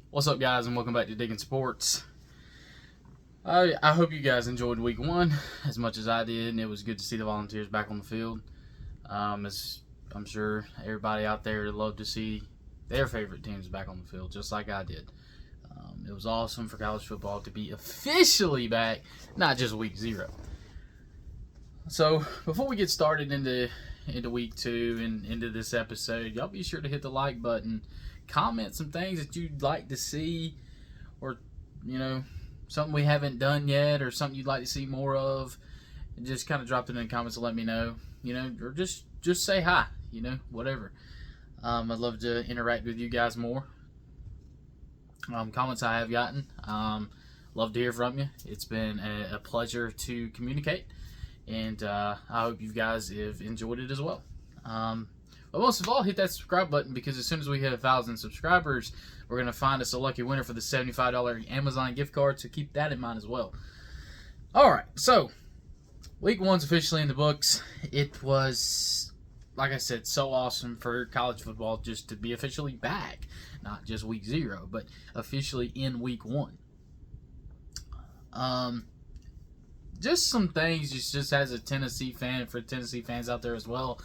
What's up, guys, and welcome back to Diggin Sports. I hope you guys enjoyed week one as much as I did, and it was good to see the Volunteers back on the field. As I'm sure everybody out there loved to see their favorite teams back on the field, just like I did. It was awesome for college football to be officially back, not just week 0. So before we get started into week 2 and into this episode, y'all be sure to hit the like button, comment some things that you'd like to see, or something we haven't done yet, or something you'd like to see more of, and just kind of drop it in the comments and let me know, or just say hi, whatever. I'd love to interact with you guys more. Comments I have gotten, love to hear from you. It's been a pleasure to communicate, and I hope you guys have enjoyed it as well. But most of all, hit that subscribe button, because as soon as we hit 1,000 subscribers, we're going to find us a lucky winner for the $75 Amazon gift card, so keep that in mind as well. Alright, so week 1's officially in the books. It was, like I said, so awesome for college football just to be officially back. Not just week 0, but officially in week 1. Just some things, just as a Tennessee fan, and for Tennessee fans out there as well,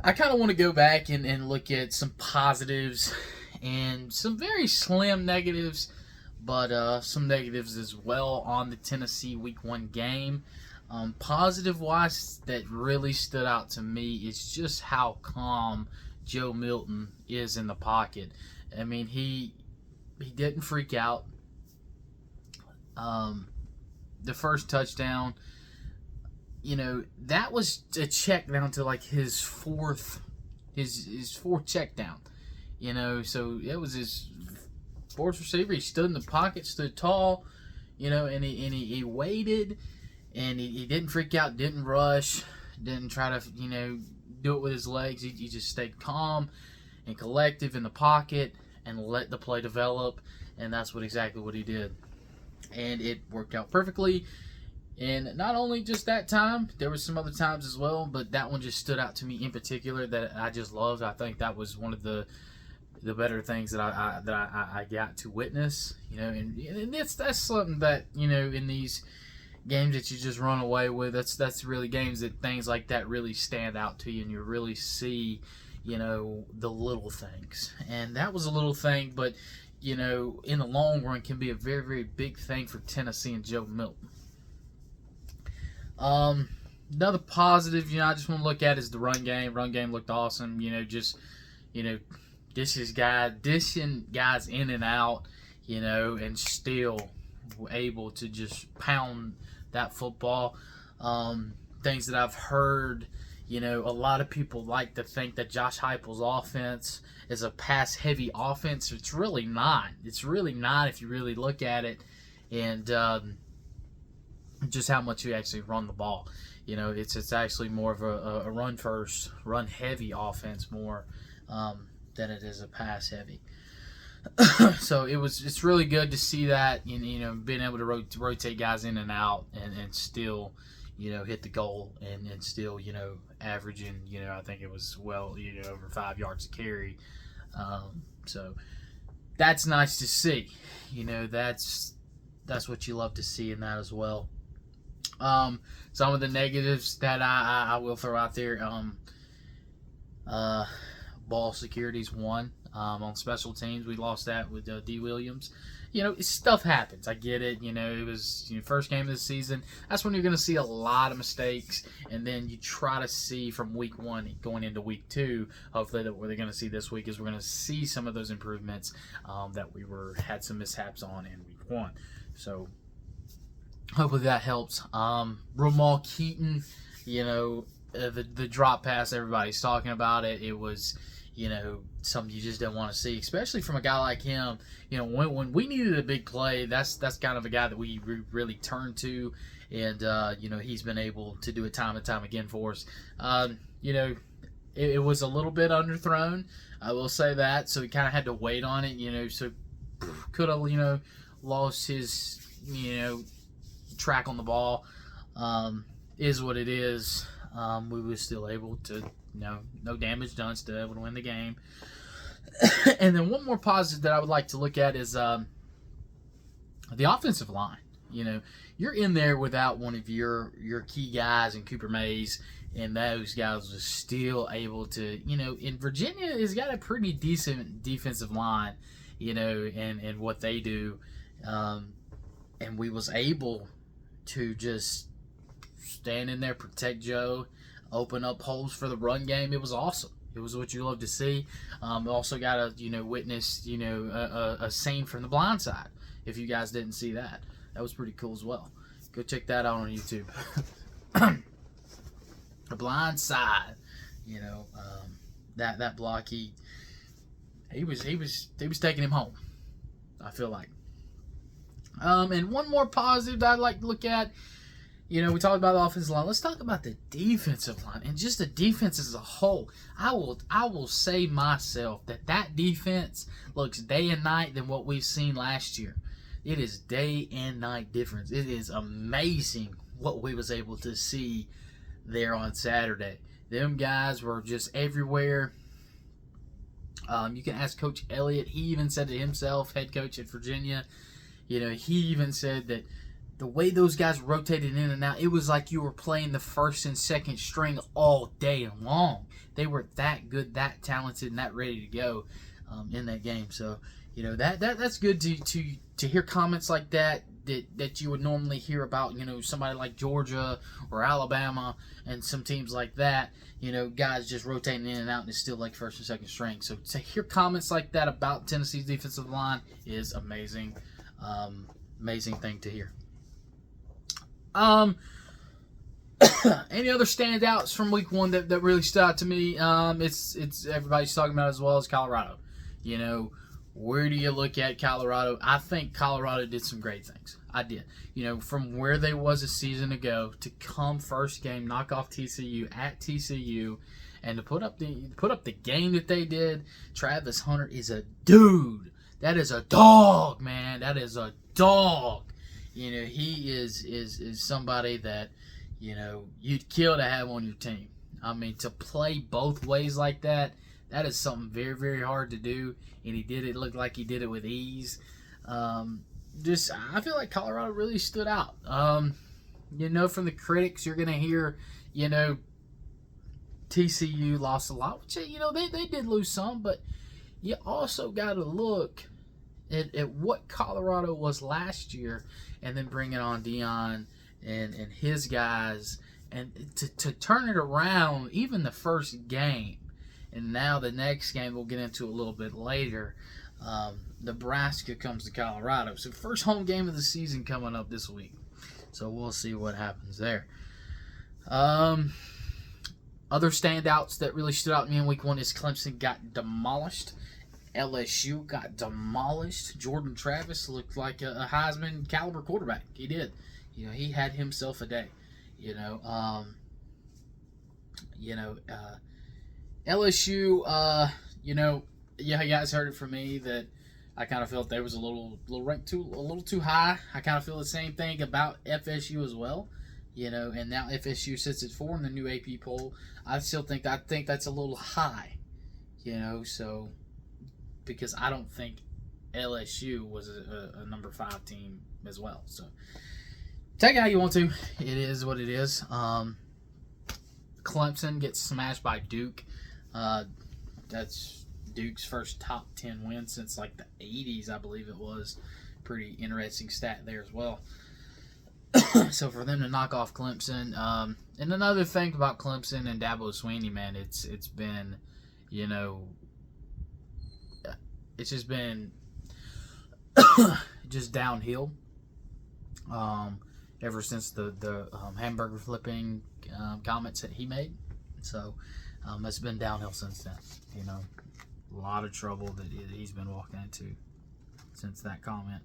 I kind of want to go back and look at some positives and some very slim negatives, but some negatives as well on the Tennessee week 1 game. Positive-wise, that really stood out to me is just how calm Joe Milton is in the pocket. I mean, he didn't freak out. The first touchdown, that was a check down to like his fourth check down. So it was his fourth receiver. He stood in the pocket, stood tall, and he waited, and he didn't freak out, didn't rush, didn't try to, do it with his legs. He just stayed calm and collective in the pocket and let the play develop, and that's exactly what he did. And it worked out perfectly. And not only just that time, there were some other times as well, but that one just stood out to me in particular that I just loved. I think that was one of the better things that I got to witness. And that's something that in these games that you just run away with. That's really games that things like that really stand out to you, and you really see the little things. And that was a little thing, but in the long run can be a very, very big thing for Tennessee and Joe Milton. Another positive, I just want to look at is the run game. Run game looked awesome. Dishing guys in and out, and still able to just pound that football. Things that I've heard, a lot of people like to think that Josh Heupel's offense is a pass-heavy offense. It's really not. It's really not if you really look at it, and just how much you actually run the ball. It's actually more of a run-first, run-heavy offense more than it is a pass-heavy. So it's really good to see that, being able to rotate guys in and out and still, hit the goal and still, averaging, I think it was over 5 yards a carry. So that's nice to see. That's what you love to see in that as well. Some of the negatives that I will throw out there, ball security's one. On special teams, we lost that with D. Williams. Stuff happens. I get it. It was first game of the season. That's when you're going to see a lot of mistakes, and then you try to see from week 1 going into week 2. Hopefully, that what they're going to see this week is we're going to see some of those improvements that we had some mishaps on in week 1. So hopefully that helps. Ramal Keaton, the drop pass, everybody's talking about it. It was, something you just don't want to see, especially from a guy like him. When we needed a big play, that's kind of a guy that we really turned to, and he's been able to do it time and time again for us. It was a little bit underthrown, I will say that, so he kind of had to wait on it, so could have, lost his, track on the ball. Is what it is. We were still able to, no damage done, still able to win the game. And then one more positive that I would like to look at is the offensive line. You know, you're in there without one of your key guys in Cooper Mays, and those guys are still able to, you know, in Virginia has got a pretty decent defensive line, you know, and what they do. And we was able to just stand in there, protect Joe, open up holes for the run game. It was awesome. It was what you love to see. Also got to, you know, witness, you know, a scene from The Blind Side. If you guys didn't see that, that was pretty cool as well. Go check that out on YouTube. The Blind Side, you know, that block, he was taking him home, I feel like. And one more positive that I'd like to look at, you know, we talked about the offensive line. Let's talk about the defensive line and just the defense as a whole. I will say myself that defense looks day and night than what we've seen last year. It is day and night difference. It is amazing what we was able to see there on Saturday. Them guys were just everywhere. You can ask Coach Elliott. He even said it himself, head coach at Virginia. You know, he even said that the way those guys rotated in and out, it was like you were playing the first and second string all day long. They were that good, that talented, and that ready to go in that game. So, you know, that's good to hear comments like that you would normally hear about, you know, somebody like Georgia or Alabama and some teams like that, you know, guys just rotating in and out and it's still like first and second string. So to hear comments like that about Tennessee's defensive line is amazing. Amazing thing to hear. Any other standouts from week one that really stood out to me? It's everybody's talking about as well as Colorado. You know, where do you look at Colorado? I think Colorado did some great things. I did. You know, from where they was a season ago to come first game, knock off TCU at TCU, and to put up the game that they did. Travis Hunter is a dude. That is a dog, man. That is a dog. You know, he is somebody that, you know, you'd kill to have on your team. I mean, to play both ways like that, that is something very, very hard to do. And he did it. Looked like he did it with ease. I feel like Colorado really stood out. You know, from the critics, you're going to hear, you know, TCU lost a lot. Which, you know, they did lose some, but you also got to look at what Colorado was last year and then bring it on Dion and his guys and to turn it around even the first game. And now the next game we'll get into a little bit later. Nebraska comes to Colorado. So first home game of the season coming up this week. So we'll see what happens there. Other standouts that really stood out to me in week one is Clemson got demolished. LSU got demolished. Jordan Travis looked like a Heisman caliber quarterback. He did. You know, he had himself a day. LSU. You guys heard it from me that I kind of felt they was a little ranked too high. I kind of feel the same thing about FSU as well. You know, and now FSU sits at 4 in the new AP poll. I think that's a little high. You know, so. Because I don't think LSU was a number 5 team as well. So take it how you want to. It is what it is. Clemson gets smashed by Duke. That's Duke's first top 10 win since like the 80s, I believe it was. Pretty interesting stat there as well. So for them to knock off Clemson. And another thing about Clemson and Dabo Swinney, man, it's been, you know, it's just been just downhill ever since the hamburger flipping comments that he made. So it's been downhill since then. You know, a lot of trouble that he's been walking into since that comment.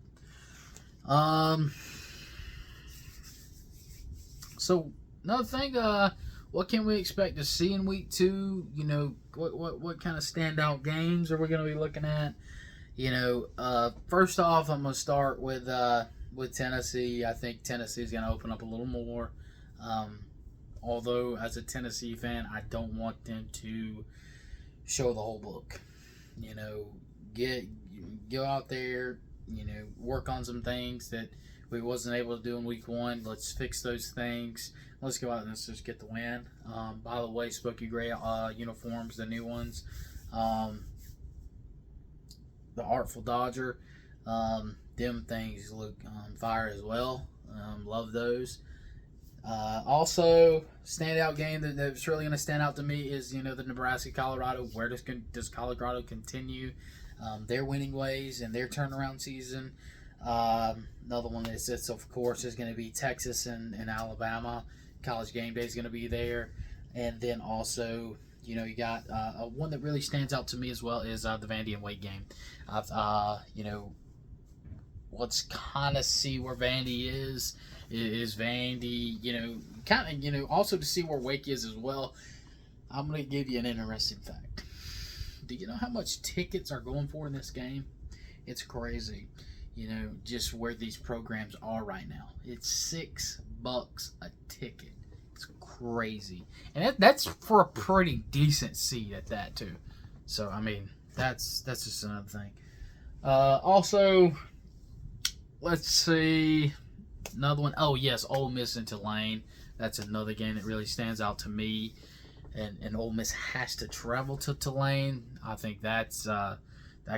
So another thing, what can we expect to see in week 2? You know, what kind of standout games are we going to be looking at? You know, first off, I'm going to start with Tennessee. I think Tennessee's going to open up a little more. Although, as a Tennessee fan, I don't want them to show the whole book. You know, go out there. You know, work on some things that we wasn't able to do in week one. Let's fix those things. Let's go out and let's just get the win. By the way, Spooky Gray uniforms, the new ones. The Artful Dodger. Them things look fire as well. Love those. Also, standout game that's really going to stand out to me is the Nebraska-Colorado. Where does Colorado continue their winning ways and their turnaround season? Another one that sits, of course, is going to be Texas and Alabama. College game day is going to be there, and then also you got one that really stands out to me as well is the Vandy and Wake game. Let's kind of see where Vandy is. Is Vandy, kind of, also to see where Wake is as well. I'm going to give you an interesting fact. Do you know how much tickets are going for in this game? It's crazy, just where these programs are right now. It's $6 a ticket. It's crazy. And that's for a pretty decent seat at that, too. So, I mean, that's just another thing. Also, let's see. Another one. Oh, yes, Ole Miss and Tulane. That's another game that really stands out to me. And Ole Miss has to travel to Tulane. I think that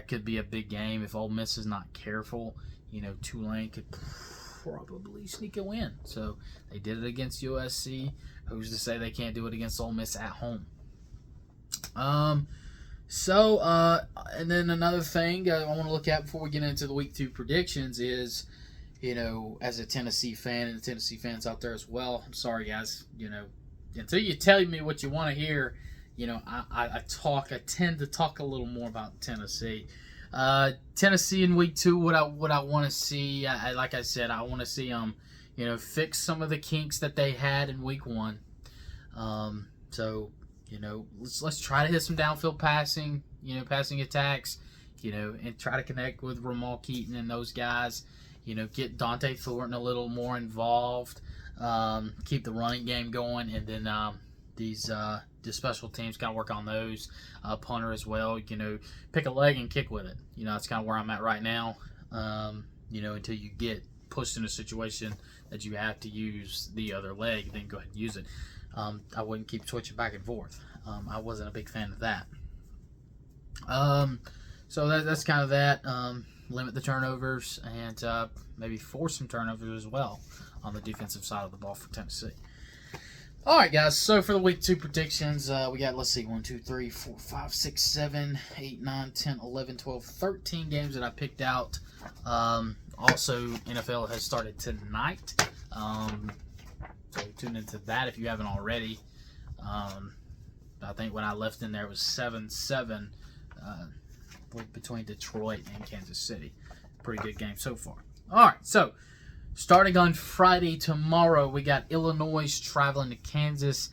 could be a big game. If Ole Miss is not careful, Tulane could probably sneak a win. So they did it against USC. Who's to say they can't do it against Ole Miss at home? And then another thing I want to look at before we get into the Week 2 predictions is, as a Tennessee fan and the Tennessee fans out there as well, I'm sorry, guys, until you tell me what you want to hear, I tend to talk a little more about Tennessee. Tennessee in Week 2, what I want to see, like I said, I want to see them, fix some of the kinks that they had in Week 1. Let's try to hit some downfield passing, passing attacks, and try to connect with Ramal Keaton and those guys. Get Dante Thornton a little more involved. Keep the running game going, and then the special teams got to work on those. Punter as well. Pick a leg and kick with it. That's kind of where I'm at right now. Until you get pushed in a situation that you have to use the other leg, then go ahead and use it. I wouldn't keep switching back and forth. I wasn't a big fan of that. So that's kind of that. Limit the turnovers and maybe force some turnovers as well on the defensive side of the ball for Tennessee. All right, guys. So for the Week 2 predictions, we got, let's see, 1, 2, 3, 4, 5, 6, 7, 8, 9, 10, 11, 12, 13 games that I picked out. Also, NFL has started tonight. So tune into that if you haven't already. I think when I left in there, it was 7-7 between Detroit and Kansas City. Pretty good game so far. All right, so starting on Friday tomorrow, we got Illinois traveling to Kansas.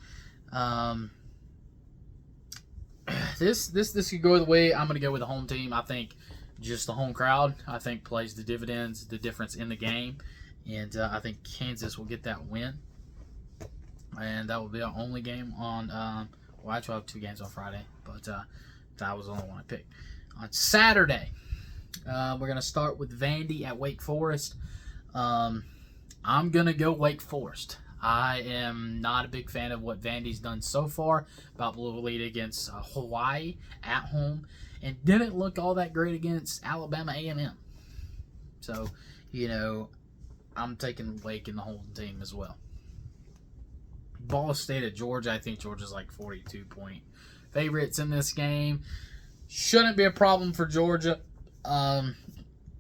This could go the way I'm going to go with the home team. I think just the home crowd, I think, plays the dividends, the difference in the game. And I think Kansas will get that win. And that will be our only game on, actually I have 2 games on Friday, but that was the only one I picked. On Saturday, we're going to start with Vandy at Wake Forest. I'm going to go Wake Forest. I am not a big fan of what Vandy's done so far. About blew a lead against Hawaii at home and didn't look all that great against Alabama A&M. So, I'm taking Wake in the whole team as well. Ball State at Georgia. I think Georgia's like 42-point favorites in this game. Shouldn't be a problem for Georgia.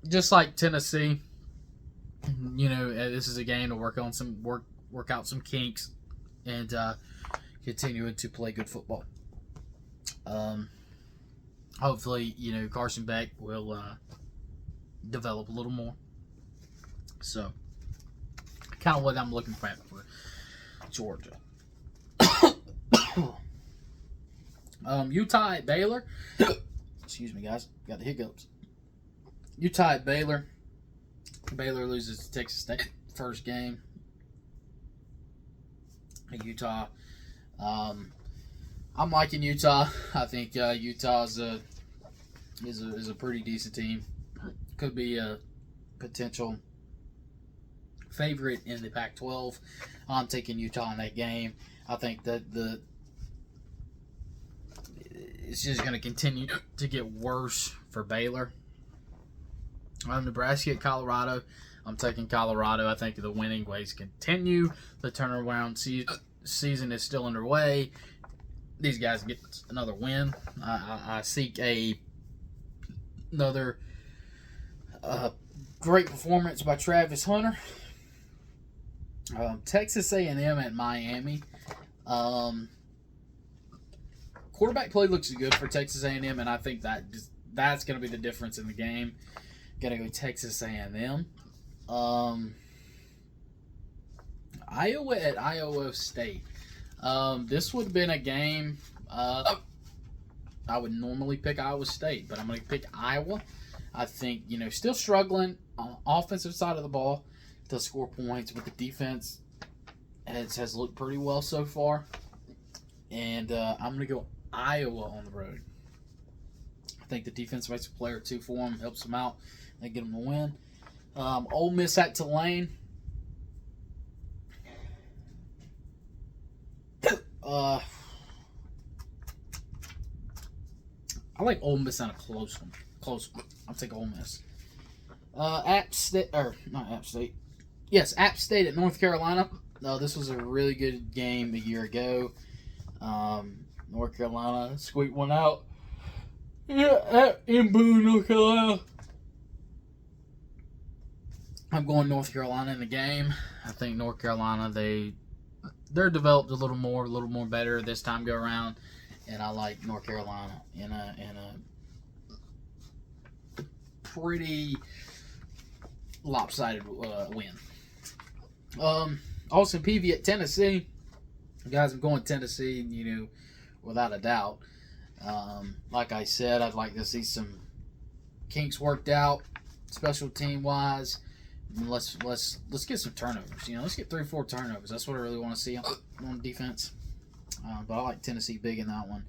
Just like Tennessee, this is a game to work out some kinks and continue to play good football. Hopefully, Carson Beck will develop a little more. So, kind of what I'm looking for Georgia. Utah at Baylor. Excuse me, guys. Got the hiccups. Utah at Baylor. Baylor loses to Texas State first game. Utah. I'm liking Utah. I think Utah's is a pretty decent team. Could be a potential favorite in the Pac-12. I'm taking Utah in that game. I think that it's just going to continue to get worse for Baylor. Nebraska at Colorado. I'm taking Colorado. I think the winning ways continue. The turnaround season is still underway. These guys get another win. I seek another great performance by Travis Hunter. Texas A&M at Miami. Quarterback play looks good for Texas A&M, and I think that's going to be the difference in the game. Got to go Texas A&M. Iowa at Iowa State. This would have been a game. I would normally pick Iowa State, but I'm going to pick Iowa. I think, still struggling on the offensive side of the ball to score points, but the defense has looked pretty well so far. And I'm going to go Iowa on the road. I think the defense makes a play or two for them, helps them out, and get them to win. Ole Miss at Tulane. I like Ole Miss on a close one. I'll take Ole Miss. App State, or not App State. Yes, App State at North Carolina. This was a really good game a year ago. North Carolina squeaked one out. Yeah, in Boone, North Carolina. I'm going North Carolina in the game. I think North Carolina, they're developed a little more better this time go around, and I like North Carolina in a pretty lopsided win. Austin Peavy at Tennessee. Guys, I'm going Tennessee, without a doubt. Like I said, I'd like to see some kinks worked out, special team wise. Let's get some turnovers. Let's get 3-4 turnovers. That's what I really want to see on defense. But I like Tennessee big in that one.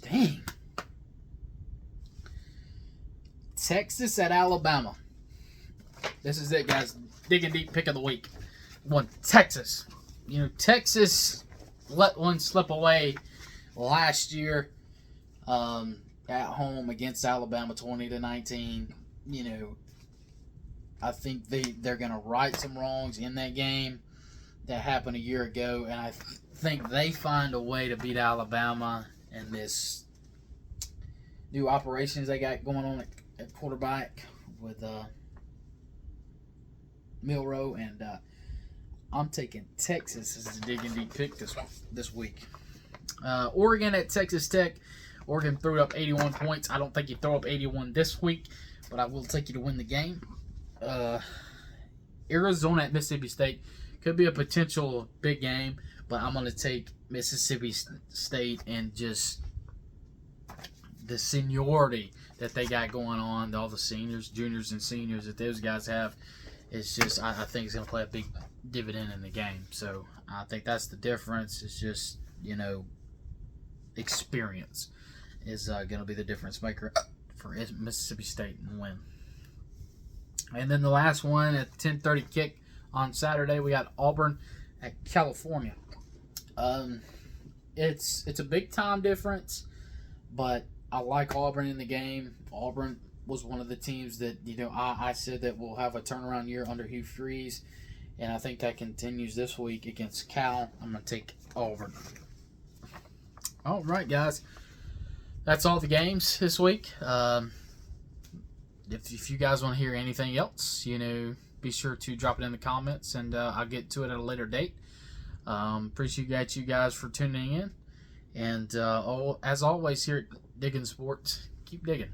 Dang. Texas at Alabama. This is it, guys. Digging deep pick of the week. One, Texas. Texas let one slip away last year at home against Alabama 20-19. I think they're going to right some wrongs in that game that happened a year ago, and I think they find a way to beat Alabama and this new operations they got going on at quarterback with Milroe, and I'm taking Texas as a digging deep pick this week. Oregon at Texas Tech. Oregon threw up 81 points. I don't think you throw up 81 this week, but I will take you to win the game. Arizona at Mississippi State could be a potential big game, but I'm going to take Mississippi State and just the seniority that they got going on, all the seniors, juniors, and seniors that those guys have. It's just, I think it's going to play a big dividend in the game. So I think that's the difference. It's just, experience is going to be the difference maker for Mississippi State and win. And then the last one at 10:30 kick on Saturday, we got Auburn at California. It's a big time difference, but I like Auburn in the game. Auburn was one of the teams that I said that will have a turnaround year under Hugh Freeze, and I think that continues this week against Cal. I'm gonna take Auburn. All right, guys, that's all the games this week. If you guys want to hear anything else, be sure to drop it in the comments, and I'll get to it at a later date. Appreciate you guys for tuning in. And as always here at Diggin Sports, keep digging.